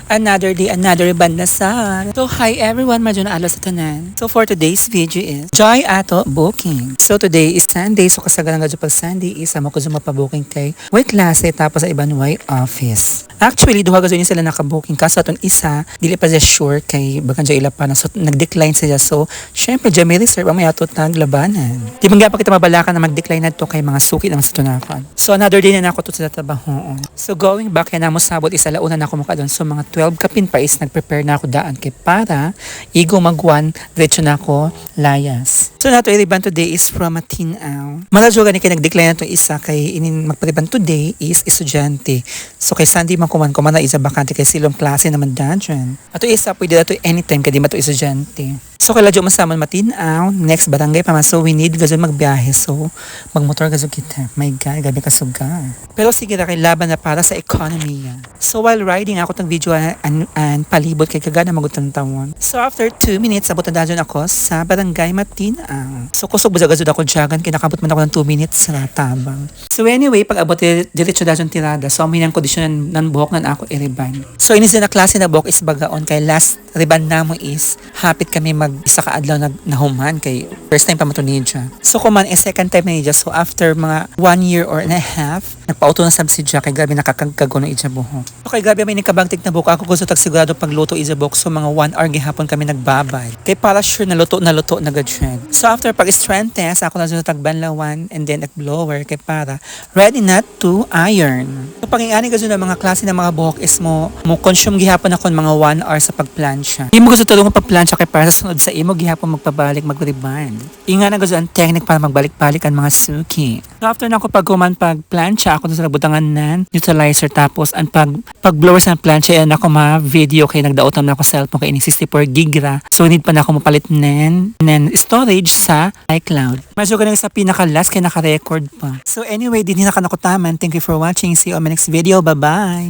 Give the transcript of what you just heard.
Another day, another bandasal. So hi everyone, medyo na alas sa tanan. So for today's video is Joy Ato Booking. So today is Sunday, so kasagaran nga pag Sunday is mo ko mapabooking kay with klase tapos sa ibang way office. Actually, duha ga sila nakabooking kaso atong isa dili pa siya sure kay bagan siya ila pa na so nag-decline siya. So syempre dyan may reserve ang may ato taglabanan. Di man pa kita mabalakan na mag-decline na to kay mga suki naman sa tunakon. So another day na ako to sa trabaho. So going back kaya na mo sabot isa launa na ako mukha doon. So mga 12 kapin pa is nag-prepare na ako daan kay para igo mag-1 diretso na ako layas. So nato iriban today is from Matinaw. Maladyo gani kay nag-decline na to isa kay inin magpariban today is estudyante. So kay Sunday man kuman na isa bakante kay silong klase naman dyan. Ato isa pwede dato anytime kay di mato estudyante. So kay ladyo masaman Matinaw, next barangay pa man. So we need gazon magbiyahe. So magmotor gazon kita. My God, gabi kasuga. Pero sige ra kay laban na para sa economy. So while riding ako tang video and palibot kay kagana magutang tawon. So after 2 minutes abot na dyan ako sa barangay Matinaw. So kusog ba gazon ako jagan kay nakabot man ako ng 2 minutes sa tabang. So anyway, pag abot diretso dyan tirada. So amin ang kondisyon ng buhok nan ako iriban. So inis na klase na buhok is bagaon kay last riban na mo is hapit kami mag isa ka adlaw na nahuman kay first time pa matunid siya. So kuman second time na niya. So after mga 1 year or and a half nagpauto na sab si Jack kay grabe nakakagkago ng ija buhok. So kay grabe may nikabangtig na buhok ako gusto tag sigurado pagluto ija buhok. So mga 1 hour gihapon kami nagbabay. Kay para sure na luto na gad. So after pag strength test ako na tag banlawan and then blower kay para ready na to iron. So pangingani gazon na mga klase ng mga buhok is mo consume gihapon ako mga 1 hour sa pagplansya. Di mo gusto tulungan pagplansya kay para sa sunod sa imo gihapon magpabalik mag-reband. Inga na gazon ang technique para magbalik-balik ang mga suki. So after na ako pagkuman pagplansya ako sa butangan nan neutralizer tapos ang pag-blower sa plansya yan ako ma-video kay nagdaotan na ako cellphone kay ini 64 gigra. So need pa na ako mapalit nen storage sa iCloud. Medyo ganun sa pinaka-last kay naka-record pa. So anyway, din na kanako taman. Thank you for watching. See you on my next video. Bye-bye!